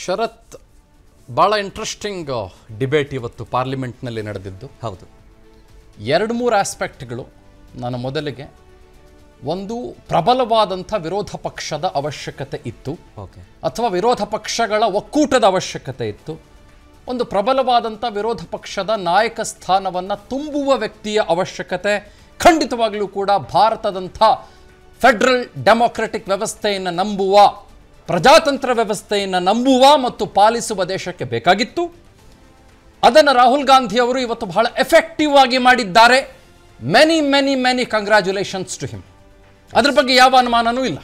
ಶರತ್, ಭಾಳ interesting debate ಇವತ್ತು ಪಾರ್ಲಿಮೆಂಟ್ನಲ್ಲಿ ನಡೆದಿದ್ದು. ಹೌದು, 2-3 ಆಸ್ಪೆಕ್ಟ್ಗಳು. ನಾನು ಮೊದಲಿಗೆ ಒಂದು ಪ್ರಬಲವಾದಂಥ ವಿರೋಧ ಪಕ್ಷದ ಅವಶ್ಯಕತೆ ಇತ್ತು, ಅಥವಾ ವಿರೋಧ ಪಕ್ಷಗಳ ಒಕ್ಕೂಟದ ಅವಶ್ಯಕತೆ ಇತ್ತು. ಒಂದು ಪ್ರಬಲವಾದಂಥ ವಿರೋಧ ಪಕ್ಷದ ನಾಯಕ ಸ್ಥಾನವನ್ನು ತುಂಬುವ ವ್ಯಕ್ತಿಯ ಅವಶ್ಯಕತೆ ಖಂಡಿತವಾಗಲೂ ಕೂಡ ಭಾರತದಂಥ ಫೆಡರಲ್ ಡೆಮೊಕ್ರೆಟಿಕ್ ವ್ಯವಸ್ಥೆಯನ್ನು ನಂಬುವ, ಪ್ರಜಾತಂತ್ರ ವ್ಯವಸ್ಥೆಯನ್ನು ನಂಬುವ ಮತ್ತು ಪಾಲಿಸುವ ದೇಶಕ್ಕೆ ಬೇಕಾಗಿತ್ತು. ಅದನ್ನು ರಾಹುಲ್ ಗಾಂಧಿ ಅವರು ಇವತ್ತು ಬಹಳ ಎಫೆಕ್ಟಿವ್ ಆಗಿ ಮಾಡಿದ್ದಾರೆ. Many many many congratulations to him. ಅದ್ರ ಬಗ್ಗೆ ಯಾವ ಅನುಮಾನನೂ ಇಲ್ಲ.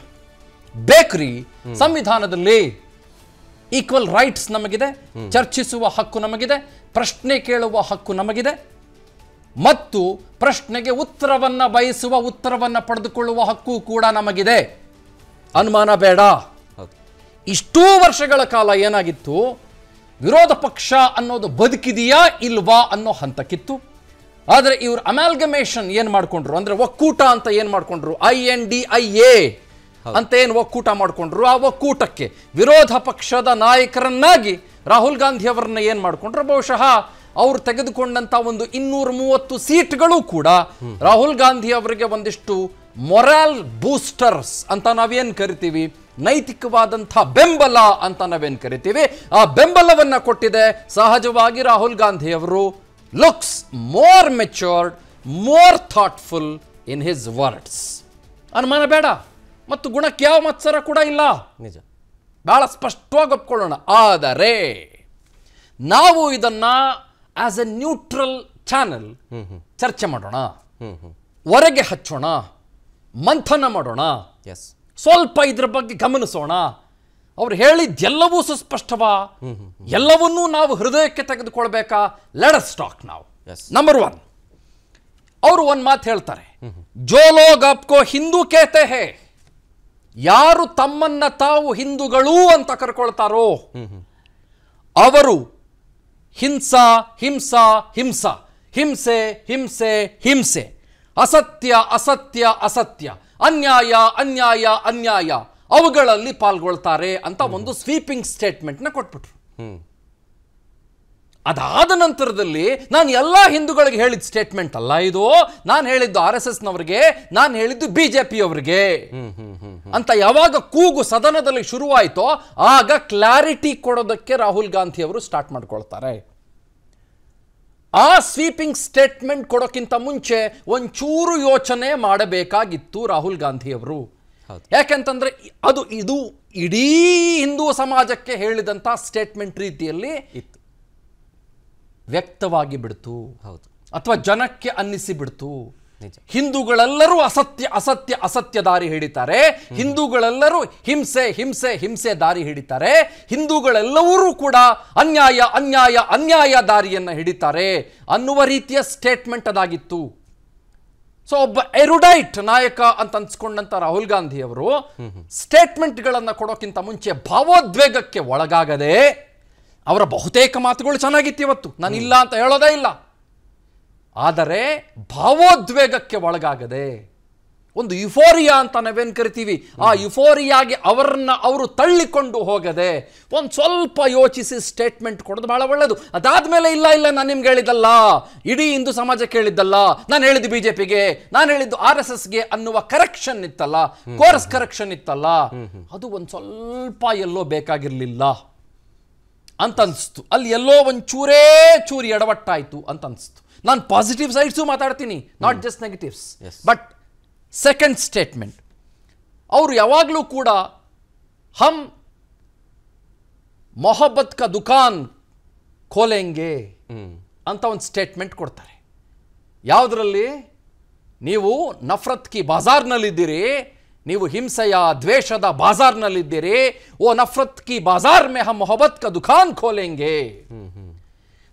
ಬೇಕ್ರಿ ಸಂವಿಧಾನದಲ್ಲಿ ಈಕ್ವಲ್ ರೈಟ್ಸ್ ನಮಗಿದೆ, ಚರ್ಚಿಸುವ ಹಕ್ಕು ನಮಗಿದೆ, ಪ್ರಶ್ನೆ ಕೇಳುವ ಹಕ್ಕು ನಮಗಿದೆ, ಮತ್ತು ಪ್ರಶ್ನೆಗೆ ಉತ್ತರವನ್ನು ಬಯಸುವ, ಉತ್ತರವನ್ನು ಪಡೆದುಕೊಳ್ಳುವ ಹಕ್ಕು ಕೂಡ ನಮಗಿದೆ. ಅನುಮಾನ ಬೇಡ. ಇಷ್ಟೂ ವರ್ಷಗಳ ಕಾಲ ಏನಾಗಿತ್ತು, ವಿರೋಧ ಪಕ್ಷ ಅನ್ನೋದು ಬದುಕಿದೆಯಾ ಇಲ್ವಾ ಅನ್ನೋ ಹಂತಕ್ಕಿತ್ತು. ಆದರೆ ಇವರು ಅಮ್ಯಾಲ್ಗಮೇಷನ್ ಏನು ಮಾಡಿಕೊಂಡ್ರು ಅಂದರೆ ಒಕ್ಕೂಟ ಅಂತ ಏನು ಮಾಡಿಕೊಂಡ್ರು, INDIA ಅಂತ ಏನು ಒಕ್ಕೂಟ ಮಾಡಿಕೊಂಡ್ರು, ಆ ಒಕ್ಕೂಟಕ್ಕೆ ವಿರೋಧ ಪಕ್ಷದ ನಾಯಕರನ್ನಾಗಿ ರಾಹುಲ್ ಗಾಂಧಿ ಅವರನ್ನ ಏನು ಮಾಡಿಕೊಂಡ್ರು, ಬಹುಶಃ ಅವರು ತೆಗೆದುಕೊಂಡಂಥ ಒಂದು 230 ಸೀಟ್ಗಳು ಕೂಡ ರಾಹುಲ್ ಗಾಂಧಿ ಅವರಿಗೆ ಒಂದಿಷ್ಟು ಮೊರಾಲ್ ಬೂಸ್ಟರ್ಸ್ ಅಂತ ನಾವೇನು ಕರಿತೀವಿ, ನೈತಿಕವಾದಂಥ ಬೆಂಬಲ ಅಂತ ನಾವೇನು ಕರಿತೀವಿ, ಆ ಬೆಂಬಲವನ್ನು ಕೊಟ್ಟಿದೆ. ಸಹಜವಾಗಿ ರಾಹುಲ್ ಗಾಂಧಿ ಅವರು looks more matured, more thoughtful in his words. ಅನುಮಾನ ಬೇಡ. ಮತ್ತು ಗುಣಕ್ಕೆ ಯಾವ ಮತ್ಸರ ಕೂಡ ಇಲ್ಲ, ನಿಜ, ಬಹಳ ಸ್ಪಷ್ಟವಾಗಿ ಒಪ್ಕೊಳ್ಳೋಣ. ಆದರೆ ನಾವು ಇದನ್ನ ಆಸ್ ಎ ನ್ಯೂಟ್ರಲ್ ಚಾನೆಲ್ ಚರ್ಚೆ ಮಾಡೋಣ, ಹೊರಗೆ ಹಚ್ಚೋಣ, ಮಂಥನ ಮಾಡೋಣ, ಸ್ವಲ್ಪ ಇದ್ರ ಬಗ್ಗೆ ಗಮನಿಸೋಣ. ಅವ್ರು ಹೇಳಿದ್ದೆಲ್ಲವೂ ಸುಸ್ಪಷ್ಟವಾ, ಎಲ್ಲವನ್ನೂ ನಾವು ಹೃದಯಕ್ಕೆ ತೆಗೆದುಕೊಳ್ಬೇಕಾ? ಲೆಟ್ ಅಸ್ ಟಾಕ್ ನಾವು. ನಂಬರ್ 1, ಅವರು ಒಂದು ಮಾತು ಹೇಳ್ತಾರೆ, ಜೋ ಲೋಗ್ ಆಪ್ಕೋ ಹಿಂದೂ ಕೇತೆ ಹೇ, ಯಾರು ತಮ್ಮನ್ನ ತಾವು ಹಿಂದೂಗಳು ಅಂತ ಕರ್ಕೊಳ್ತಾರೋ ಅವರು ಹಿಂಸಾ ಹಿಂಸಾ ಹಿಂಸಾ, ಹಿಂಸೆ ಹಿಂಸೆ ಹಿಂಸೆ, ಅಸತ್ಯ ಅಸತ್ಯ ಅಸತ್ಯ, ಅನ್ಯಾಯ ಅನ್ಯಾಯ ಅನ್ಯಾಯ, ಅವುಗಳಲ್ಲಿ ಪಾಲ್ಗೊಳ್ತಾರೆ ಅಂತ ಒಂದು ಸ್ವೀಪಿಂಗ್ ಸ್ಟೇಟ್ಮೆಂಟ್ನ ಕೊಟ್ಬಿಟ್ರು. ಅದಾದ ನಂತರದಲ್ಲಿ ನಾನು ಎಲ್ಲ ಹಿಂದೂಗಳಿಗೆ ಹೇಳಿದ ಸ್ಟೇಟ್ಮೆಂಟ್ ಅಲ್ಲ ಇದು, ನಾನು ಹೇಳಿದ್ದು RSSನವರಿಗೆ, ನಾನು ಹೇಳಿದ್ದು BJP ಅವರಿಗೆ ಅಂತ ಯಾವಾಗ ಕೂಗು ಸದನದಲ್ಲಿ ಶುರುವಾಯಿತೋ ಆಗ ಕ್ಲಾರಿಟಿ ಕೊಡೋದಕ್ಕೆ ರಾಹುಲ್ ಗಾಂಧಿ ಅವರು ಸ್ಟಾರ್ಟ್ ಮಾಡ್ಕೊಳ್ತಾರೆ. ಆ ಸ್ವೀಪಿಂಗ್ ಸ್ಟೇಟ್ಮೆಂಟ್ ಕೊಡೋಕ್ಕಿಂತ ಮುಂಚೆ ಒಂಚೂರು ಯೋಚನೆ ಮಾಡಬೇಕಾಗಿತ್ತು ರಾಹುಲ್ ಗಾಂಧಿ ಅವರು. ಯಾಕೆಂತಂದ್ರೆ ಇದು ಇಡೀ ಹಿಂದೂ ಸಮಾಜಕ್ಕೆ ಹೇಳಿದಂತ ಸ್ಟೇಟ್ಮೆಂಟ್ ರೀತಿಯಲ್ಲಿ ಇತ್ತು, ವ್ಯಕ್ತವಾಗಿ ಬಿಡ್ತು, ಅಥವಾ ಜನಕ್ಕೆ ಅನ್ನಿಸಿ ಬಿಡ್ತು. ಹಿಂದೂಗಳೆಲ್ಲರೂ ಅಸತ್ಯ ಅಸತ್ಯ ಅಸತ್ಯ ದಾರಿ ಹಿಡಿತಾರೆ, ಹಿಂದೂಗಳೆಲ್ಲರೂ ಹಿಂಸೆ ಹಿಂಸೆ ಹಿಂಸೆ ದಾರಿ ಹಿಡಿತಾರೆ, ಹಿಂದೂಗಳೆಲ್ಲರೂ ಕೂಡ ಅನ್ಯಾಯ ಅನ್ಯಾಯ ಅನ್ಯಾಯ ದಾರಿಯನ್ನು ಹಿಡಿತಾರೆ ಅನ್ನುವ ರೀತಿಯ ಸ್ಟೇಟ್ಮೆಂಟ್ ಅದಾಗಿತ್ತು. ಸೊ ಒಬ್ಬ ಎರುಡೈಟ್ ನಾಯಕ ಅಂತ ಅನ್ಸ್ಕೊಂಡಂತ ರಾಹುಲ್ ಗಾಂಧಿ ಅವರು ಸ್ಟೇಟ್ಮೆಂಟ್ಗಳನ್ನು ಕೊಡೋಕ್ಕಿಂತ ಮುಂಚೆ ಭಾವೋದ್ವೇಗಕ್ಕೆ ಒಳಗಾಗದೆ, ಅವರ ಬಹುತೇಕ ಮಾತುಗಳು ಚೆನ್ನಾಗಿತ್ತು ಇವತ್ತು, ನಾನು ಇಲ್ಲ ಅಂತ ಹೇಳೋದೇ ಇಲ್ಲ, ಆದರೆ ಭಾವೋದ್ವೇಗಕ್ಕೆ ಒಳಗಾಗದೆ, ಒಂದು ಯುಫೋರಿಯಾ ಅಂತ ನಾವೇನು ಕರಿತೀವಿ, ಆ ಯುಫೋರಿಯಾಗೆ ಅವರು ತಳ್ಳಿಕೊಂಡು ಹೋಗದೆ ಒಂದು ಸ್ವಲ್ಪ ಯೋಚಿಸಿ ಸ್ಟೇಟ್ಮೆಂಟ್ ಕೊಡೋದು ಬಹಳ ಒಳ್ಳೆಯದು. ಅದಾದ್ಮೇಲೆ ಇಲ್ಲ ಇಲ್ಲ ನಾನು ನಿಮ್ಗೆ ಹೇಳಿದ್ದಲ್ಲ, ಇಡೀ ಹಿಂದೂ ಸಮಾಜಕ್ಕೆ ಹೇಳಿದ್ದಲ್ಲ, ನಾನು ಹೇಳಿದ್ದು BJPಗೆ, ನಾನು ಹೇಳಿದ್ದು RSSಗೆ ಅನ್ನುವ ಕರೆಕ್ಷನ್ ಇತ್ತಲ್ಲ, ಕೋರ್ಸ್ ಕರೆಕ್ಷನ್ ಇತ್ತಲ್ಲ, ಅದು ಒಂದು ಸ್ವಲ್ಪ ಎಲ್ಲೋ ಬೇಕಾಗಿರ್ಲಿಲ್ಲ ಅಂತ ಅನಿಸ್ತು. ಅಲ್ಲಿ ಎಲ್ಲೋ ಒಂದು ಚೂರಿ ಎಡವಟ್ಟಾಯಿತು ಅಂತ ಅನಿಸ್ತು. ನಾನು ಪಾಸಿಟಿವ್ ಸೈಡ್ಸು ಮಾತಾಡ್ತೀನಿ, not just negatives. But second statement, ಅವರು ಯಾವಾಗಲೂ ಕೂಡ ಹಮ್ ಮೊಹಬ್ಬತ್ ಕಾ ದುಕಾನ್ ಖೋಲೆಂಗೆ ಅಂತ ಒಂದು ಸ್ಟೇಟ್ಮೆಂಟ್ ಕೊಡ್ತಾರೆ. ಯಾವುದರಲ್ಲಿ? ನೀವು ನಫರತ್ ಕಿ ಬಾಜಾರ್ನಲ್ಲಿದ್ದೀರಿ, ನೀವು ಹಿಂಸೆಯ ದ್ವೇಷದ ಬಾಜಾರ್ನಲ್ಲಿದ್ದೀರಿ. ಓ ನಫರತ್ ಕಿ ಬಾಜಾರ್ ಮೇ ಹಮ್ ಮೊಹಬ್ಬತ್ ಕಾ ದುಕಾನ್ ಖೋಲೆಂಗೆ,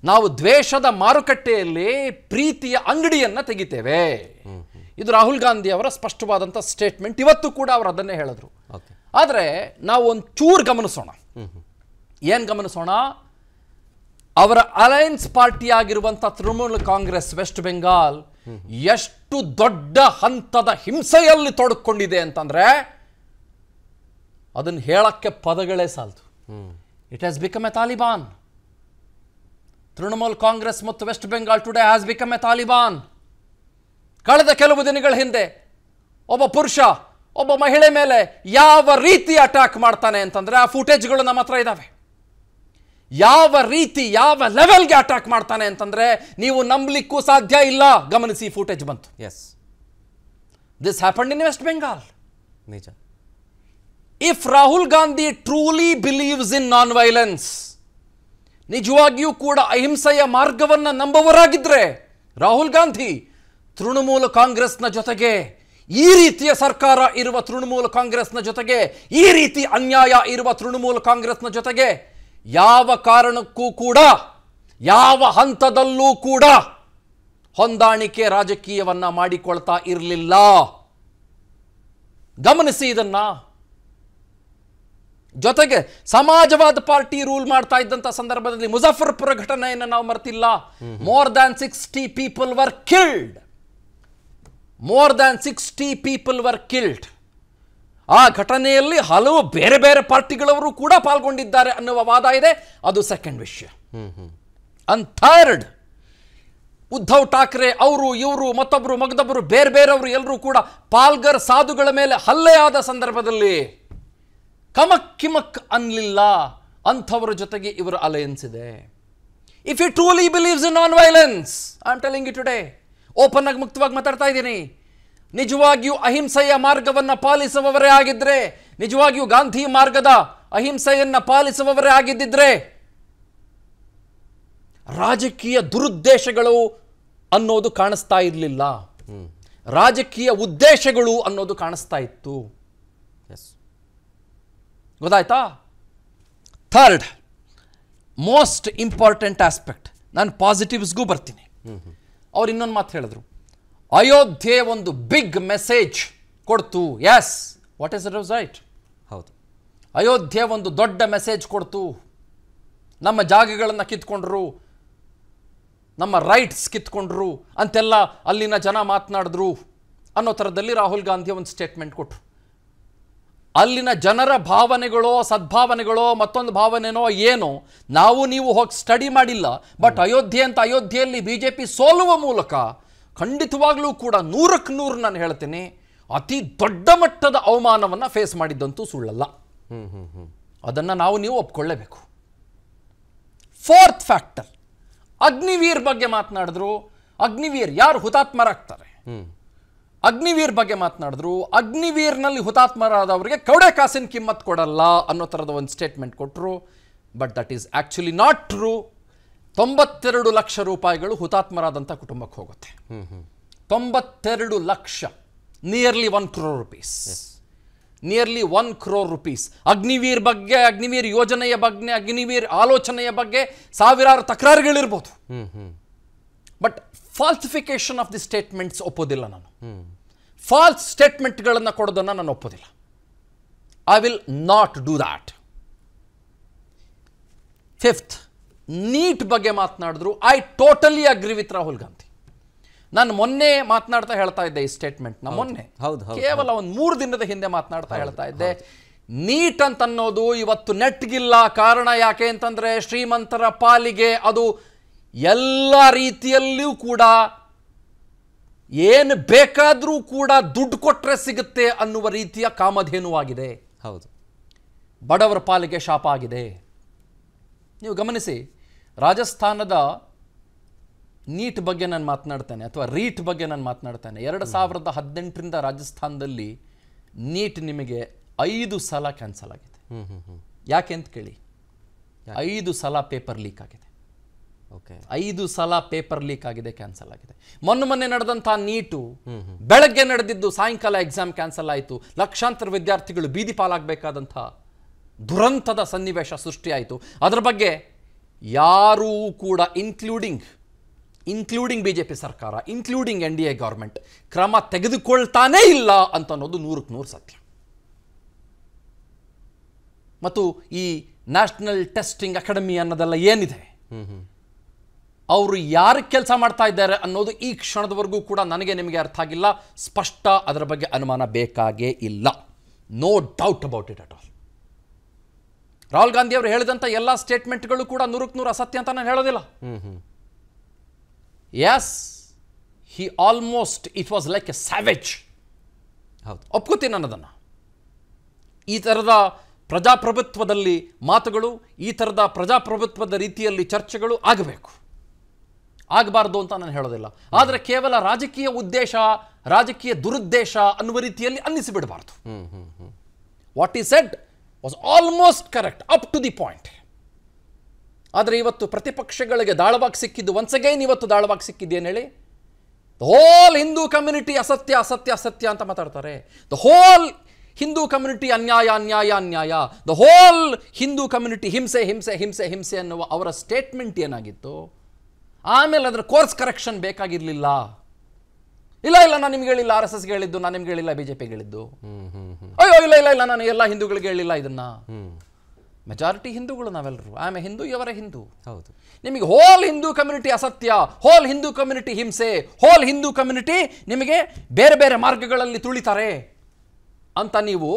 ನಾವು ದ್ವೇಷದ ಮಾರುಕಟ್ಟೆಯಲ್ಲಿ ಪ್ರೀತಿಯ ಅಂಗಡಿಯನ್ನು ತೆಗಿತೇವೆ. ಇದು ರಾಹುಲ್ ಗಾಂಧಿ ಅವರ ಸ್ಪಷ್ಟವಾದಂಥ ಸ್ಟೇಟ್ಮೆಂಟ್. ಇವತ್ತು ಕೂಡ ಅವರು ಅದನ್ನೇ ಹೇಳಿದ್ರು. ಆದರೆ ನಾವು ಒಂದು ಚೂರು ಗಮನಿಸೋಣ. ಏನು ಗಮನಿಸೋಣ? ಅವರ ಅಲಯನ್ಸ್ ಪಾರ್ಟಿ ಆಗಿರುವಂಥ ತೃಣಮೂಲ ಕಾಂಗ್ರೆಸ್ ವೆಸ್ಟ್ ಬೆಂಗಾಲ್ ಎಷ್ಟು ದೊಡ್ಡ ಹಂತದ ಹಿಂಸೆಯಲ್ಲಿ ತೊಡಕೊಂಡಿದೆ ಅಂತಂದ್ರೆ ಅದನ್ನು ಹೇಳಕ್ಕೆ ಪದಗಳೇ ಸಾಲದು. It has become a Taliban. Trinamool Congress ಮತ್ತು West Bengal today has become a Taliban. ಕಳೆದ ಕೆಲವು ದಿನಗಳ ಹಿಂದೆ ಒಬ್ಬ ಪುರುಷ ಒಬ್ಬ ಮಹಿಳೆ ಮೇಲೆ ಯಾವ ರೀತಿ ಅಟ್ಯಾಕ್ ಮಾಡ್ತಾನೆ ಅಂತಂದ್ರೆ ಆ ಫುಟೇಜ್ಗಳು ನಮ್ಮ ಹತ್ರ ಇದ್ದಾವೆ. ಯಾವ ರೀತಿ ಯಾವ ಲೆವೆಲ್ಗೆ ಅಟ್ಯಾಕ್ ಮಾಡ್ತಾನೆ ಅಂತಂದ್ರೆ ನೀವು ನಂಬಲಿಕ್ಕೂ ಸಾಧ್ಯ ಇಲ್ಲ. ಗಮನಿಸಿ, ಫುಟೇಜ್ ಬಂತು. Yes, this happened in West Bengal. ನಿಜ. If Rahul Gandhi truly believes in non violence, ನಿಜವಾಗಿಯೂ ಕೂಡ ಅಹಿಂಸೆಯ ಮಾರ್ಗವನ್ನು ನಂಬುವರಾಗಿದ್ರೆ ರಾಹುಲ್ ಗಾಂಧಿ ತೃಣಮೂಲ ಕಾಂಗ್ರೆಸ್ನ ಜೊತೆಗೆ, ಈ ರೀತಿಯ ಸರ್ಕಾರ ಇರುವ ತೃಣಮೂಲ ಕಾಂಗ್ರೆಸ್ನ ಜೊತೆಗೆ, ಈ ರೀತಿ ಅನ್ಯಾಯ ಇರುವ ತೃಣಮೂಲ ಕಾಂಗ್ರೆಸ್ನ ಜೊತೆಗೆ ಯಾವ ಕಾರಣಕ್ಕೂ ಕೂಡ, ಯಾವ ಹಂತದಲ್ಲೂ ಕೂಡ ಹೊಂದಾಣಿಕೆ ರಾಜಕೀಯವನ್ನ ಮಾಡಿಕೊಳ್ತಾ ಇರಲಿಲ್ಲ. ಗಮನಿಸಿ ಇದನ್ನ. ಜೊತೆಗೆ ಸಮಾಜವಾದ ಪಾರ್ಟಿ ರೂಲ್ ಮಾಡ್ತಾ ಇದ್ದಂತ ಸಂದರ್ಭದಲ್ಲಿ ಮುಜಫರ್ಪುರ ಘಟನೆಯನ್ನು ನಾವು ಮರ್ತಿಲ್ಲ. More than 60 people were killed. More than 60 people were killed. ಆ ಘಟನೆಯಲ್ಲಿ ಹಲವು ಬೇರೆ ಬೇರೆ ಪಾರ್ಟಿಗಳವರು ಕೂಡ ಪಾಲ್ಗೊಂಡಿದ್ದಾರೆ ಅನ್ನುವ ವಾದ ಇದೆ. ಅದು ಸೆಕೆಂಡ್ ವಿಷಯ. ಅಂಡ್ ಥರ್ಡ್, ಉದ್ಧವ್ ಠಾಕ್ರೆ ಅವರು ಇವರು ಮತ್ತೊಬ್ಬರು ಮಗದೊಬ್ಬರು ಬೇರೆ ಬೇರೆಯವರು ಎಲ್ಲರೂ ಕೂಡ ಪಾಲ್ಗರ್ ಸಾಧುಗಳ ಮೇಲೆ ಹಲ್ಲೆಯಾದ ಸಂದರ್ಭದಲ್ಲಿ ಕಮಕ್ ಕಿಮಕ್ ಅನ್ನಲಿಲ್ಲ. ಅಂಥವರ ಜೊತೆಗೆ ಇವರ ಅಲಯನ್ಸ್ ಇದೆ. If you truly believes in non violence, I am telling you today, open ಆಗಿ ಮುಕ್ತವಾಗಿ ಮಾತಾಡ್ತಾ ಇದ್ದೀನಿ, ನಿಜವಾಗಿಯೂ ಅಹಿಂಸೆಯ ಮಾರ್ಗವನ್ನು ಪಾಲಿಸುವವರೇ ಆಗಿದ್ರೆ, ನಿಜವಾಗಿಯೂ ಗಾಂಧಿ ಮಾರ್ಗದ ಅಹಿಂಸೆಯನ್ನ ಪಾಲಿಸುವವರೇ ಆಗಿದ್ದಿದ್ರೆ ರಾಜಕೀಯ ದುರುದ್ದೇಶಗಳು ಅನ್ನೋದು ಕಾಣಿಸ್ತಾ ಇರಲಿಲ್ಲ. ರಾಜಕೀಯ ಉದ್ದೇಶಗಳು ಅನ್ನೋದು ಕಾಣಿಸ್ತಾ ಇತ್ತು. ಗೊತ್ತಾಯ್ತಾ? ಥರ್ಡ್ ಮೋಸ್ಟ್ ಇಂಪಾರ್ಟೆಂಟ್ ಆಸ್ಪೆಕ್ಟ್, ನಾನು ಪಾಸಿಟಿವ್ಸ್ಗೂ ಬರ್ತೀನಿ. ಅವ್ರು ಇನ್ನೊಂದು ಮಾತು ಹೇಳಿದ್ರು, ಅಯೋಧ್ಯೆ ಒಂದು ಬಿಗ್ ಮೆಸೇಜ್ ಕೊಡ್ತು. Yes, what is it was right. ಹೌದು, ಅಯೋಧ್ಯೆ ಒಂದು ದೊಡ್ಡ ಮೆಸೇಜ್ ಕೊಡ್ತು. ನಮ್ಮ ಜಾಗಗಳನ್ನು ಕಿತ್ಕೊಂಡ್ರು, ನಮ್ಮ ರೈಟ್ಸ್ ಕಿತ್ಕೊಂಡ್ರು ಅಂತೆಲ್ಲ ಅಲ್ಲಿನ ಜನ ಮಾತನಾಡಿದ್ರು ಅನ್ನೋ ಥರದಲ್ಲಿ ರಾಹುಲ್ ಗಾಂಧಿ ಒಂದು ಸ್ಟೇಟ್ಮೆಂಟ್ ಕೊಟ್ಟರು. ಅಲ್ಲಿನ ಜನರ ಭಾವನೆಗಳೋ ಸದ್ಭಾವನೆಗಳೋ ಮತ್ತೊಂದು ಭಾವನೆನೋ ಏನೋ ನಾವು ನೀವು ಹೋಗಿ ಸ್ಟಡಿ ಮಾಡಿಲ್ಲ. ಬಟ್ ಅಯೋಧ್ಯೆಯಲ್ಲಿ ಬಿಜೆಪಿ ಸೋಲುವ ಮೂಲಕ ಖಂಡಿತವಾಗ್ಲೂ ಕೂಡ 100ಕ್ಕೆ 100 ನಾನು ಹೇಳ್ತೀನಿ, ಅತಿ ದೊಡ್ಡ ಮಟ್ಟದ ಅವಮಾನವನ್ನು ಫೇಸ್ ಮಾಡಿದ್ದಂತೂ ಸುಳ್ಳಲ್ಲ. ಅದನ್ನು ನಾವು ನೀವು ಒಪ್ಕೊಳ್ಳೇಬೇಕು. ಫೋರ್ತ್ ಫ್ಯಾಕ್ಟರ್, ಅಗ್ನಿವೀರ್ ಬಗ್ಗೆ ಮಾತನಾಡಿದ್ರು. ಅಗ್ನಿವೀರ್ ಯಾರು ಹುತಾತ್ಮರಾಗ್ತಾರೆ, ಅಗ್ನಿವೀರ್ ಬಗ್ಗೆ ಮಾತನಾಡಿದ್ರು. ಅಗ್ನಿವೀರ್ನಲ್ಲಿ ಹುತಾತ್ಮರಾದವರಿಗೆ ಕೌಡೆ ಕಾಸಿನ ಕಿಮ್ಮತ್ ಕೊಡಲ್ಲ ಅನ್ನೋ ಥರದ ಒಂದು ಸ್ಟೇಟ್ಮೆಂಟ್ ಕೊಟ್ಟರು. But that is actually not true. 92 lakh ರೂಪಾಯಿಗಳು ಹುತಾತ್ಮರಾದಂಥ ಕುಟುಂಬಕ್ಕೆ ಹೋಗುತ್ತೆ. 92 lakh, nearly 1 crore rupees. Nearly 1 crore rupees. Agniveer ಬಗ್ಗೆ, ಅಗ್ನಿವೀರ್ ಯೋಜನೆಯ ಬಗ್ಗೆ, ಅಗ್ನಿವೀರ್ ಆಲೋಚನೆಯ ಬಗ್ಗೆ ಸಾವಿರಾರು ತಕರಾರುಗಳಿರ್ಬೋದು. But falsification of the statements ಒಪ್ಪೋದಿಲ್ಲ ನಾನು. ಫಾಲ್ಸ್ ಸ್ಟೇಟ್ಮೆಂಟ್ಗಳನ್ನು ಕೊಡೋದನ್ನು ನಾನು ಒಪ್ಪೋದಿಲ್ಲ. I will not do that. Fifth, NEET ಬಗ್ಗೆ ಮಾತನಾಡಿದ್ರು. I totally agree with Rahul Gandhi. ನಾನು ಮೊನ್ನೆ ಮಾತನಾಡ್ತಾ ಹೇಳ್ತಾ ಇದ್ದೆ ಈ ಸ್ಟೇಟ್ಮೆಂಟ್ನ. ಮೊನ್ನೆ ಕೇವಲ ಒಂದು 3 ದಿನದ ಹಿಂದೆ ಮಾತನಾಡ್ತಾ ಹೇಳ್ತಾ ಇದ್ದೆ, ನೀಟ್ ಅಂತ ಅನ್ನೋದು ಇವತ್ತು ನೆಟ್ಗಿಲ್ಲ. ಕಾರಣ ಯಾಕೆ ಅಂತಂದ್ರೆ ಶ್ರೀಮಂತರ ಪಾಲಿಗೆ ಅದು ಎಲ್ಲ ರೀತಿಯಲ್ಲಿಯೂ ಕೂಡ ಏನು ಬೇಕಾದರೂ ಕೂಡ ದುಡ್ಡು ಕೊಟ್ಟರೆ ಸಿಗುತ್ತೆ ಅನ್ನುವ ರೀತಿಯ ಕಾಮಧೇನುವಾಗಿದೆ. ಹೌದು, ಬಡವರ ಪಾಲಿಗೆ ಶಾಪ ಆಗಿದೆ. ನೀವು ಗಮನಿಸಿ, ರಾಜಸ್ಥಾನದ ನೀಟ್ ಬಗ್ಗೆ ನಾನು ಮಾತನಾಡ್ತೇನೆ, ಅಥವಾ ರೀಟ್ ಬಗ್ಗೆ ನಾನು ಮಾತನಾಡ್ತೇನೆ. 2018ರಿಂದ ರಾಜಸ್ಥಾನದಲ್ಲಿ ನೀಟ್ ನಿಮಗೆ 5 ಸಲ ಕ್ಯಾನ್ಸಲ್ ಆಗಿದೆ. ಯಾಕೆ ಅಂತ ಕೇಳಿ, 5 ಸಲ ಪೇಪರ್ ಲೀಕ್ ಆಗಿದೆ. 5 ಸಲ ಪೇಪರ್ ಲೀಕ್ ಆಗಿದೆ, ಕ್ಯಾನ್ಸಲ್ ಆಗಿದೆ. ಮೊನ್ನೆ ನಡೆದಂತಹ ನೀಟು ಬೆಳಗ್ಗೆ ನಡೆದಿದ್ದು ಸಾಯಂಕಾಲ ಎಕ್ಸಾಮ್ ಕ್ಯಾನ್ಸಲ್ ಆಯಿತು. ಲಕ್ಷಾಂತರ ವಿದ್ಯಾರ್ಥಿಗಳು ಬೀದಿ ಪಾಲಾಗಬೇಕಾದಂಥ ದುರಂತದ ಸನ್ನಿವೇಶ ಸೃಷ್ಟಿಯಾಯಿತು. ಅದರ ಬಗ್ಗೆ ಯಾರೂ ಕೂಡ ಇನ್ಕ್ಲೂಡಿಂಗ್ ಬಿಜೆಪಿ ಸರ್ಕಾರ, ಇನ್ಕ್ಲೂಡಿಂಗ್ NDA ಗೌರ್ಮೆಂಟ್ ಕ್ರಮ ತೆಗೆದುಕೊಳ್ತಾನೇ ಇಲ್ಲ ಅಂತ ಅನ್ನೋದು 100ಕ್ಕೆ 100 ಸತ್ಯ. ಮತ್ತು ಈ ನ್ಯಾಷನಲ್ ಟೆಸ್ಟಿಂಗ್ ಅಕಾಡೆಮಿ ಅನ್ನೋದೆಲ್ಲ ಏನಿದೆ, ಅವರು ಯಾರು ಕೆಲಸ ಮಾಡ್ತಾ ಇದ್ದಾರೆ ಅನ್ನೋದು ಈ ಕ್ಷಣದವರೆಗೂ ಕೂಡ ನನಗೆ ನಿಮಗೆ ಅರ್ಥ ಆಗಿಲ್ಲ. ಸ್ಪಷ್ಟ, ಅದರ ಬಗ್ಗೆ ಅನುಮಾನ ಬೇಕಾಗೇ ಇಲ್ಲ. No doubt about it at all. Rahul Gandhi ಅವರು ಹೇಳಿದಂಥ ಎಲ್ಲ ಸ್ಟೇಟ್ಮೆಂಟ್ಗಳು ಕೂಡ 100% ಅಸತ್ಯ ಅಂತ ನಾನು ಹೇಳೋದಿಲ್ಲ. Yes, he almost it was like a savage. ಹೌದು, ಒಪ್ಕೋತೀನಿ ಅನ್ನೋದನ್ನು. ಈ ಥರದ ಪ್ರಜಾಪ್ರಭುತ್ವದಲ್ಲಿ ಮಾತುಗಳು, ಈ ಥರದ ಪ್ರಜಾಪ್ರಭುತ್ವದ ರೀತಿಯಲ್ಲಿ ಚರ್ಚೆಗಳು ಆಗಬೇಕು, ಆಗಬಾರ್ದು ಅಂತ ನಾನು ಹೇಳೋದಿಲ್ಲ. ಆದರೆ ಕೇವಲ ರಾಜಕೀಯ ಉದ್ದೇಶ, ರಾಜಕೀಯ ದುರುದ್ದೇಶ ಅನ್ನುವ ರೀತಿಯಲ್ಲಿ ಅನ್ನಿಸಿಬಿಡಬಾರ್ದು. What is said was almost correct up to the point. ಆದರೆ ಇವತ್ತು ಪ್ರತಿಪಕ್ಷಗಳಿಗೆ ದಾಳವಾಗಿ ಸಿಕ್ಕಿದ್ದು, ಒನ್ಸ್ ಅಗೈನ್ ಇವತ್ತು ದಾಳವಾಗಿ ಸಿಕ್ಕಿದ್ದೇನು ಹೇಳಿ? ದ ಹೋಲ್ ಹಿಂದೂ ಕಮ್ಯುನಿಟಿ ಅಸತ್ಯ ಅಸತ್ಯ ಅಸತ್ಯ ಅಂತ ಮಾತಾಡ್ತಾರೆ. ದ ಹೋಲ್ ಹಿಂದೂ ಕಮ್ಯುನಿಟಿ ಅನ್ಯಾಯ ಅನ್ಯಾಯ ಅನ್ಯಾಯ, ದ ಹೋಲ್ ಹಿಂದೂ ಕಮ್ಯುನಿಟಿ ಹಿಂಸೆ ಹಿಂಸೆ ಹಿಂಸೆ ಹಿಂಸೆ ಅನ್ನುವ ಅವರ ಸ್ಟೇಟ್ಮೆಂಟ್ ಏನಾಗಿತ್ತು. ಆಮೇಲೆ ಅದರ ಕೋರ್ಸ್ ಕರೆಕ್ಷನ್ ಬೇಕಾಗಿರಲಿಲ್ಲ. ಇಲ್ಲ ಇಲ್ಲ, ನಾನು ನಿಮ್ಗೆ ಹೇಳಿಲ್ಲ, RSSಗೆ ಹೇಳಿದ್ದು, ನಾನು ನಿಮ್ಗೆ ಹೇಳಿಲ್ಲ, BJPಗೆ ಹೇಳಿದ್ದು. ಅಯ್ಯೋ ಇಲ್ಲ ಇಲ್ಲ ಇಲ್ಲ, ನಾನು ಎಲ್ಲ ಹಿಂದೂಗಳಿಗೆ ಹೇಳಿಲ್ಲ ಇದನ್ನ. ಮೆಜಾರಿಟಿ ಹಿಂದೂಗಳು ನಾವೆಲ್ಲರೂ. ಆಮೇಲೆ ಹಿಂದೂ, ಇವರೇ ಹಿಂದೂ. ಹೌದು. ನಿಮಗೆ ಹೋಲ್ ಹಿಂದೂ ಕಮ್ಯುನಿಟಿ ಅಸತ್ಯ, ಹೋಲ್ ಹಿಂದೂ ಕಮ್ಯುನಿಟಿ ಹಿಂಸೆ, ಹೋಲ್ ಹಿಂದೂ ಕಮ್ಯುನಿಟಿ ನಿಮಗೆ ಬೇರೆ ಬೇರೆ ಮಾರ್ಗಗಳಲ್ಲಿ ತುಳಿತಾರೆ ಅಂತ ನೀವು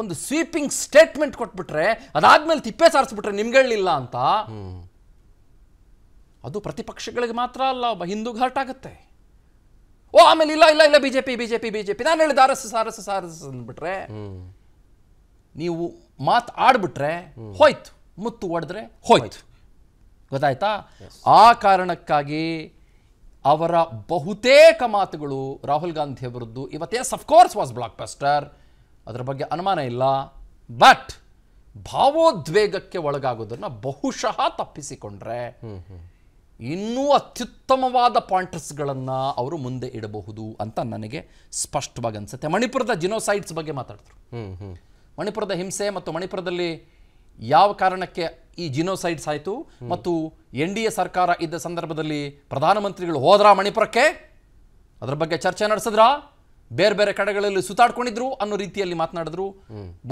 ಒಂದು ಸ್ವೀಪಿಂಗ್ ಸ್ಟೇಟ್ಮೆಂಟ್ ಕೊಟ್ಬಿಟ್ರೆ, ಅದಾದ್ಮೇಲೆ ತಿಪ್ಪೆ ಸಾರಿಸ್ಬಿಟ್ರೆ ನಿಮ್ಗೆ ಹೇಳಿಲ್ಲ ಅಂತ, ಅದು ಪ್ರತಿಪಕ್ಷಗಳಿಗೆ ಮಾತ್ರ ಅಲ್ಲ, ಒಬ್ಬ ಹಿಂದೂಗೆ ಹರ್ಟ್ ಆಗುತ್ತೆ. ಓ ಆಮೇಲೆ ಇಲ್ಲ ಇಲ್ಲ ಇಲ್ಲ BJP BJP BJP, ನಾನು ಹೇಳಿದ RSS ಅಂದ್ಬಿಟ್ರೆ, ನೀವು ಮಾತು ಆಡ್ಬಿಟ್ರೆ ಹೋಯ್ತು, ಮುತ್ತು ಹೊಡೆದ್ರೆ ಹೋಯ್ತು. ಗೊತ್ತಾಯ್ತಾ? ಆ ಕಾರಣಕ್ಕಾಗಿ ಅವರ ಬಹುತೇಕ ಮಾತುಗಳು ರಾಹುಲ್ ಗಾಂಧಿ ಅವರದ್ದು ಇವತ್ತು yes of course was blockbuster, ಅದರ ಬಗ್ಗೆ ಅನುಮಾನ ಇಲ್ಲ. ಬಟ್ ಭಾವೋದ್ವೇಗಕ್ಕೆ ಒಳಗಾಗೋದನ್ನು ಬಹುಶಃ ತಪ್ಪಿಸಿಕೊಂಡ್ರೆ ಇನ್ನೂ ಅತ್ಯುತ್ತಮವಾದ ಪಾಯಿಂಟರ್ಸ್ಗಳನ್ನು ಅವರು ಮುಂದೆ ಇಡಬಹುದು ಅಂತ ನನಗೆ ಸ್ಪಷ್ಟವಾಗಿ ಅನಿಸುತ್ತೆ. ಮಣಿಪುರದ ಜಿನೋಸೈಡ್ಸ್ ಬಗ್ಗೆ ಮಾತಾಡಿದ್ರು. ಮಣಿಪುರದ ಹಿಂಸೆ ಮತ್ತು ಮಣಿಪುರದಲ್ಲಿ ಯಾವ ಕಾರಣಕ್ಕೆ ಈ ಜಿನೋಸೈಡ್ಸ್ ಆಯಿತು, ಮತ್ತು NDA ಸರ್ಕಾರ ಇದ್ದ ಸಂದರ್ಭದಲ್ಲಿ ಪ್ರಧಾನಮಂತ್ರಿಗಳು ಹೋದ್ರಾ ಮಣಿಪುರಕ್ಕೆ, ಅದರ ಬಗ್ಗೆ ಚರ್ಚೆ ನಡೆಸಿದ್ರಾ, ಬೇರೆ ಬೇರೆ ಕಡೆಗಳಲ್ಲಿ ಸುತ್ತಾಡ್ಕೊಂಡಿದ್ರು ಅನ್ನೋ ರೀತಿಯಲ್ಲಿ ಮಾತನಾಡಿದ್ರು.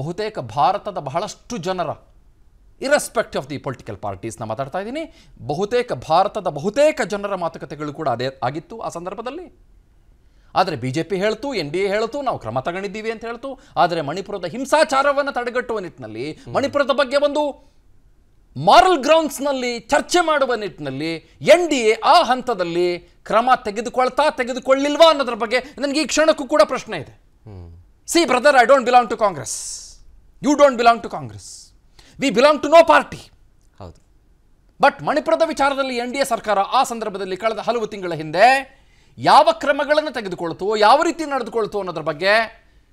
ಬಹುತೇಕ ಭಾರತದ ಬಹಳಷ್ಟು ಜನರ, ಇರೆಸ್ಪೆಕ್ಟಿವ್ ಆಫ್ ದಿ ಪೊಲಿಟಿಕಲ್ ಪಾರ್ಟೀಸ್ನ ಮಾತಾಡ್ತಾ ಇದ್ದೀನಿ, ಬಹುತೇಕ ಭಾರತದ ಬಹುತೇಕ ಜನರ ಮಾತುಕತೆಗಳು ಕೂಡ ಅದೇ ಆಗಿತ್ತು ಆ ಸಂದರ್ಭದಲ್ಲಿ. ಆದರೆ BJP ಹೇಳ್ತು, NDA ಹೇಳ್ತು, ನಾವು ಕ್ರಮ ತಗೊಂಡಿದ್ದೀವಿ ಅಂತ ಹೇಳ್ತು. ಆದರೆ ಮಣಿಪುರದ ಹಿಂಸಾಚಾರವನ್ನು ತಡೆಗಟ್ಟುವ ನಿಟ್ಟಿನಲ್ಲಿ, ಮಣಿಪುರದ ಬಗ್ಗೆ ಒಂದು ಮಾರಲ್ ಗ್ರೌಂಡ್ಸ್ನಲ್ಲಿ ಚರ್ಚೆ ಮಾಡುವ ನಿಟ್ಟಿನಲ್ಲಿ NDA ಆ ಹಂತದಲ್ಲಿ ಕ್ರಮ ತೆಗೆದುಕೊಳ್ಳಿಲ್ವಾ ಅನ್ನೋದ್ರ ಬಗ್ಗೆ ನನಗೆ ಈ ಕ್ಷಣಕ್ಕೂ ಕೂಡ ಪ್ರಶ್ನೆ ಇದೆ. See brother, I don't belong to Congress, you don't belong to Congress, we belong to no party. ಹೌದು. ಬಟ್ ಮಣಿಪುರದ ವಿಚಾರದಲ್ಲಿ NDA ಸರ್ಕಾರ ಆ ಸಂದರ್ಭದಲ್ಲಿ ಕಳೆದ ಹಲವು ತಿಂಗಳ ಹಿಂದೆ ಯಾವ ಕ್ರಮಗಳನ್ನು ತೆಗೆದುಕೊಳ್ತು, ಯಾವ ರೀತಿ ನಡೆದುಕೊಳ್ತು ಅನ್ನೋದ್ರ ಬಗ್ಗೆ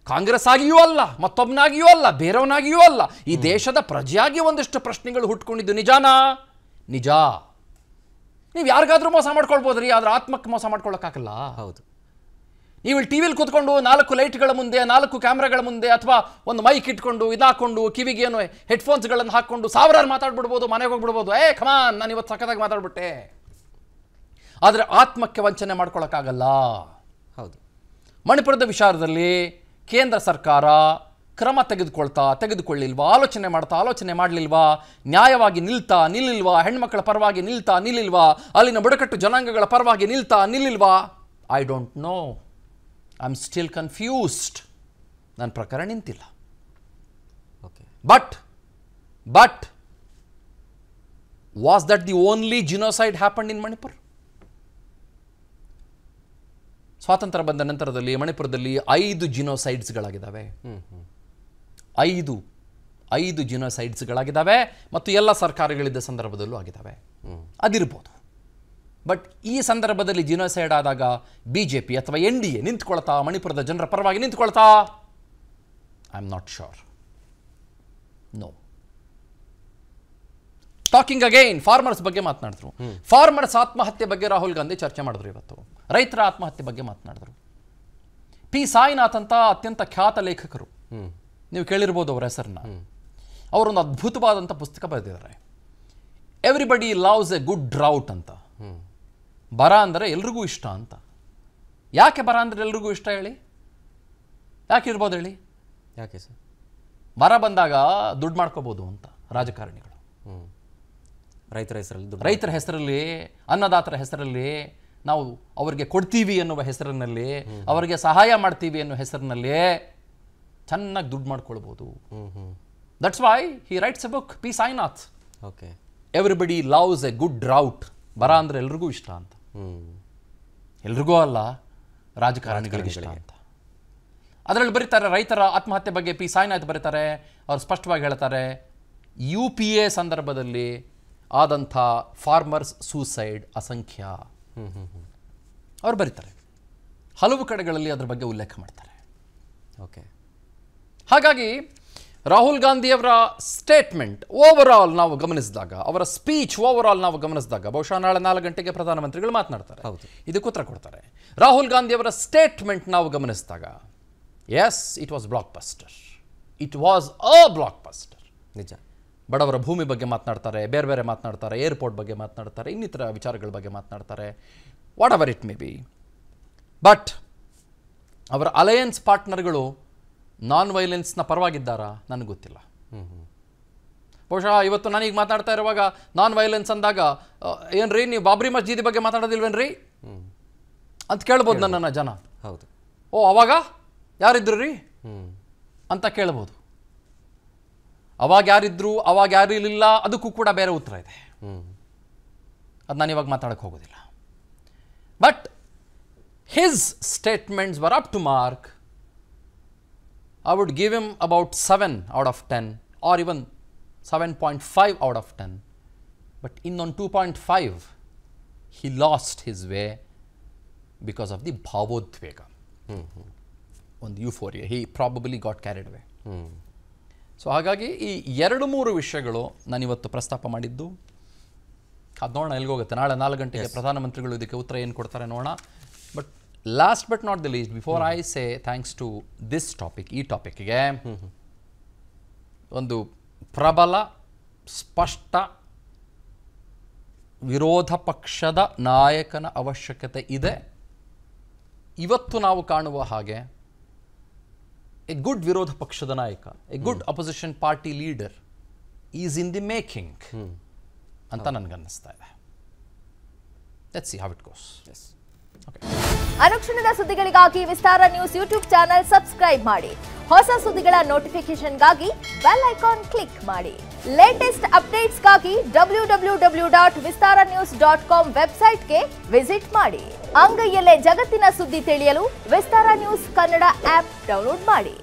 ಕಾಂಗ್ರೆಸ್ ಆಗಿಯೂ ಅಲ್ಲ, ಮತ್ತೊಬ್ಬನಾಗಿಯೂ ಅಲ್ಲ, ಬೇರೆಯವನಾಗಿಯೂ ಅಲ್ಲ, ಈ ದೇಶದ ಪ್ರಜೆಯಾಗಿ ಒಂದಿಷ್ಟು ಪ್ರಶ್ನೆಗಳು ಹುಟ್ಕೊಂಡಿದ್ದು ನಿಜಾನಾ? ನಿಜ. ನೀವು ಯಾರಿಗಾದ್ರೂ ಮೋಸ ಮಾಡ್ಕೊಳ್ಬೋದ್ರಿ, ಆದ್ರೆ ಆತ್ಮಕ್ಕೆ ಮೋಸ ಮಾಡ್ಕೊಳ್ಳೋಕ್ಕಾಗಲ್ಲ. ಹೌದು. ನೀವು ಇಲ್ಲಿ ಟಿವಿಲಿ ಕೂತ್ಕೊಂಡು 4 ಲೈಟ್ಗಳ ಮುಂದೆ, 4 ಕ್ಯಾಮ್ರಾಗಳ ಮುಂದೆ, ಅಥವಾ ಒಂದು ಮೈಕ್ ಇಟ್ಕೊಂಡು ಇದಾಕೊಂಡು ಕಿವಿಗೆ ಏನು ಹೆಡ್ಫೋನ್ಸ್ಗಳನ್ನು ಹಾಕ್ಕೊಂಡು ಸಾವಿರಾರು ಮಾತಾಡ್ಬಿಡ್ಬೋದು, ಮನೆಗೆ ಹೋಗ್ಬಿಡ್ಬೋದು, ಖಮಾನ್ ನಾನು ಇವತ್ತು ಸಖತ್ತಾಗಿ ಮಾತಾಡ್ಬಿಟ್ಟೆ. ಆದರೆ ಆತ್ಮಕ್ಕೆ ವಂಚನೆ ಮಾಡ್ಕೊಳ್ಳೋಕ್ಕಾಗಲ್ಲ. ಹೌದು. ಮಣಿಪುರದ ವಿಚಾರದಲ್ಲಿ ಕೇಂದ್ರ ಸರ್ಕಾರ ಕ್ರಮ ತೆಗೆದುಕೊಳ್ಳಿಲ್ವಾ, ಆಲೋಚನೆ ಮಾಡಲಿಲ್ವಾ, ನ್ಯಾಯವಾಗಿ ನಿಲ್ಲಿಲ್ವಾ, ಹೆಣ್ಮಕ್ಕಳ ಪರವಾಗಿ ನಿಲ್ಲಿಲ್ವಾ, ಅಲ್ಲಿನ ಬುಡಕಟ್ಟು ಜನಾಂಗಗಳ ಪರವಾಗಿ ನಿಲ್ಲಿಲ್ವಾ? I don't know, I am still confused. ನನ್ನ ಪ್ರಕಾರ ನಿಂತಿಲ್ಲ. Okay. But was that the only genocide happened in Manipur? ಸ್ವಾತಂತ್ರ್ಯ ಬಂದ ನಂತರದಲ್ಲಿ ಮಣಿಪುರದಲ್ಲಿ 5 ಜಿನೋಸೈಡ್ಸ್ಗಳಾಗಿದ್ದಾವೆ. 5 ಜಿನೋಸೈಡ್ಸ್ಗಳಾಗಿದ್ದಾವೆ, ಮತ್ತು ಎಲ್ಲ ಸರ್ಕಾರಗಳಿದ್ದ ಸಂದರ್ಭದಲ್ಲೂ ಆಗಿದ್ದಾವೆ. ಅದಿರ್ಬೋದು. ಬಟ್ ಈ ಸಂದರ್ಭದಲ್ಲಿ ಜಿನೋಸೈಡ್ ಆದಾಗ BJP ಅಥವಾ NDA ನಿಂತ್ಕೊಳ್ತಾ, ಮಣಿಪುರದ ಜನರ ಪರವಾಗಿ ನಿಂತ್ಕೊಳ್ತಾ? I am not sure. No. Talking again, farmers ಬಗ್ಗೆ ಮಾತನಾಡಿದ್ರು. ಫಾರ್ಮರ್ಸ್ ಆತ್ಮಹತ್ಯೆ ಬಗ್ಗೆ ರಾಹುಲ್ ಗಾಂಧಿ ಚರ್ಚೆ ಮಾಡಿದ್ರು. ಇವತ್ತು ರೈತರ ಆತ್ಮಹತ್ಯೆ ಬಗ್ಗೆ ಮಾತನಾಡಿದ್ರು. P. ಸಾಯಿನಾಥ್ ಅಂತ ಅತ್ಯಂತ ಖ್ಯಾತ ಲೇಖಕರು, ನೀವು ಕೇಳಿರ್ಬೋದು ಅವರ ಹೆಸರನ್ನ. ಅವರೊಂದು ಅದ್ಭುತವಾದಂಥ ಪುಸ್ತಕ ಬರೆದಿದ್ದಾರೆ, everybody loves A good drought ಅಂತ. ಬರ ಅಂದರೆ ಎಲ್ರಿಗೂ ಇಷ್ಟ ಅಂತ. ಯಾಕೆ ಬರ ಅಂದರೆ ಎಲ್ರಿಗೂ ಇಷ್ಟ ಹೇಳಿ? ಯಾಕೆ ಇರ್ಬೋದು ಹೇಳಿ? ಯಾಕೆ ಸರ್? ಬರ ಬಂದಾಗ ದುಡ್ಡು ಮಾಡ್ಕೋಬೋದು ಅಂತ ರಾಜಕಾರಣಿಗಳು. ರೈತರ ಹೆಸರಲ್ಲಿ, ಅನ್ನದಾತರ ಹೆಸರಲ್ಲಿ, ನಾವು ಅವರಿಗೆ ಕೊಡ್ತೀವಿ ಅನ್ನುವ ಹೆಸರಿನಲ್ಲಿ, ಅವರಿಗೆ ಸಹಾಯ ಮಾಡ್ತೀವಿ ಅನ್ನೋ ಹೆಸರಿನಲ್ಲಿ ಚೆನ್ನಾಗಿ ದುಡ್ಡು ಮಾಡ್ಕೊಳ್ಬೋದು. That's why he writes a book P Sainath. Okay. Everybody loves A good drought. ಬರ ಅಂದರೆ ಎಲ್ರಿಗೂ ಇಷ್ಟ ಅಂತ. ಎಲ್ರಿಗೂ ಅಲ್ಲ, ರಾಜಕಾರಣಿಗಳಿಗೆ ಇಷ್ಟ ಅಂತ. ಅದರಲ್ಲಿ ಬರೀತಾರೆ ರೈತರ ಆತ್ಮಹತ್ಯೆ ಬಗ್ಗೆ ಪಿ ಸಾಯಿನಾಥ್ ಬರೀತಾರೆ. ಅವ್ರು ಸ್ಪಷ್ಟವಾಗಿ ಹೇಳ್ತಾರೆ, UPA ಸಂದರ್ಭದಲ್ಲಿ ಆದಂಥ ಫಾರ್ಮರ್ಸ್ ಸೂಸೈಡ್ ಅಸಂಖ್ಯ. ಅವ್ರು ಬರೀತಾರೆ, ಹಲವು ಕಡೆಗಳಲ್ಲಿ ಅದ್ರ ಬಗ್ಗೆ ಉಲ್ಲೇಖ ಮಾಡ್ತಾರೆ. ಓಕೆ. ಹಾಗಾಗಿ ರಾಹುಲ್ ಗಾಂಧಿಯವರ ಸ್ಟೇಟ್ಮೆಂಟ್ ಓವರಾಲ್ ನಾವು ಗಮನಿಸಿದಾಗ, ಅವರ ಸ್ಪೀಚ್ ಓವರಾಲ್ ನಾವು ಗಮನಿಸಿದಾಗ, ಬಹುಶಃ ನಾಳೆ 4 ಗಂಟೆಗೆ ಪ್ರಧಾನಮಂತ್ರಿಗಳು ಮಾತನಾಡ್ತಾರೆ, ಇದಕ್ಕೆ ಉತ್ತರ ಕೊಡ್ತಾರೆ. ರಾಹುಲ್ ಗಾಂಧಿಯವರ ಸ್ಟೇಟ್ಮೆಂಟ್ ನಾವು ಗಮನಿಸಿದಾಗ, yes, it was blockbuster. It was a blockbuster. ನಿಜ. ಬಡವರ ಭೂಮಿ ಬಗ್ಗೆ ಮಾತನಾಡ್ತಾರೆ, ಬೇರೆ ಬೇರೆ ಮಾತನಾಡ್ತಾರೆ, ಏರ್ಪೋರ್ಟ್ ಬಗ್ಗೆ ಮಾತನಾಡ್ತಾರೆ, ಇನ್ನಿತರ ವಿಚಾರಗಳ ಬಗ್ಗೆ ಮಾತನಾಡ್ತಾರೆ, whatever it may be. But ಅವರ ಅಲಯನ್ಸ್ ಪಾರ್ಟ್ನರ್ಗಳು ನಾನ್ ವೈಲೆನ್ಸ್ನ ಪರವಾಗಿದ್ದಾರಾ ನನಗೆ ಗೊತ್ತಿಲ್ಲ. ಬಹುಶಃ ಇವತ್ತು ನಾನೀಗ ಮಾತಾಡ್ತಾ ಇರುವಾಗ ನಾನ್ ವೈಲೆನ್ಸ್ ಅಂದಾಗ, ಏನ್ರಿ ನೀವು ಬಾಬ್ರಿ ಮಸ್ಜಿದ್ ಬಗ್ಗೆ ಮಾತಾಡೋದಿಲ್ವೇನ್ರಿ ಅಂತ ಕೇಳ್ಬೋದು ನನ್ನನ್ನು ಜನ. ಹೌದು. ಓ, ಅವಾಗ ಯಾರಿದ್ರು ರೀ ಅಂತ ಕೇಳ್ಬೋದು. ಅವಾಗ ಯಾರಿದ್ರು, ಅವಾಗ ಯಾರು ಇರಲಿಲ್ಲ, ಅದಕ್ಕೂ ಕೂಡ ಬೇರೆ ಉತ್ತರ ಇದೆ. ಅದು ನಾನು ಇವಾಗ ಮಾತಾಡೋಕ್ಕೆ ಹೋಗೋದಿಲ್ಲ. But his statements were up to mark. I would give him about 7 out of 10 or even 7.5 out of 10. But in on 2.5, he lost his way because of the bhavodvega. On the euphoria. He probably got carried away. So ಹಾಗಾಗಿ ಈ 2-3 ವಿಷಯಗಳು ನಾನಿವತ್ತು ಪ್ರಸ್ತಾಪ ಮಾಡಿದ್ದು. ಅದು ನೋಡೋಣ ಎಲ್ಲಿಗೋಗುತ್ತೆ. ನಾಳೆ 4 ಗಂಟೆಗೆ ಪ್ರಧಾನಮಂತ್ರಿಗಳು ಇದಕ್ಕೆ ಉತ್ತರ ಏನು ಕೊಡ್ತಾರೆ ನೋಡೋಣ. But last but not the least, before I say thanks to this topic, ಈ ಟಾಪಿಕ್ಗೆ ಒಂದು ಪ್ರಬಲ ಸ್ಪಷ್ಟ ವಿರೋಧ ಪಕ್ಷದ ನಾಯಕನ ಅವಶ್ಯಕತೆ ಇದೆ. ಇವತ್ತು ನಾವು ಕಾಣುವ ಹಾಗೆ ಎ ಗುಡ್ ವಿರೋಧ ಪಕ್ಷದ ನಾಯಕ, A good opposition party leader is in the making ಅಂತ ನನಗನ್ನಿಸ್ತಾ ಇದೆ. Let's see how it goes. ಅನುಕ್ಷಣದ ಸುದ್ದಿಗಳಿಗಾಗಿ ವಿಸ್ತಾರ ನ್ಯೂಸ್ ಯೂಟ್ಯೂಬ್ ಚಾನೆಲ್ ಸಬ್ಸ್ಕ್ರೈಬ್ ಮಾಡಿ. ಹೊಸ ಸುದ್ದಿಗಳ ನೋಟಿಫಿಕೇಶನ್ಗಾಗಿ ಬೆಲ್ ಐಕಾನ್ ಕ್ಲಿಕ್ ಮಾಡಿ. ಲೇಟೆಸ್ಟ್ ಅಪ್ಡೇಟ್ಸ್ಗಾಗಿ www.vistaranews.com ವೆಬ್ಸೈಟ್ಗೆ ವಿಸಿಟ್ ಮಾಡಿ. ಅಂಗೈಯಲ್ಲೇ ಜಗತ್ತಿನ ಸುದ್ದಿ ತಿಳಿಯಲು ವಿಸ್ತಾರ ನ್ಯೂಸ್ ಕನ್ನಡ ಆಪ್ ಡೌನ್ಲೋಡ್ ಮಾಡಿ.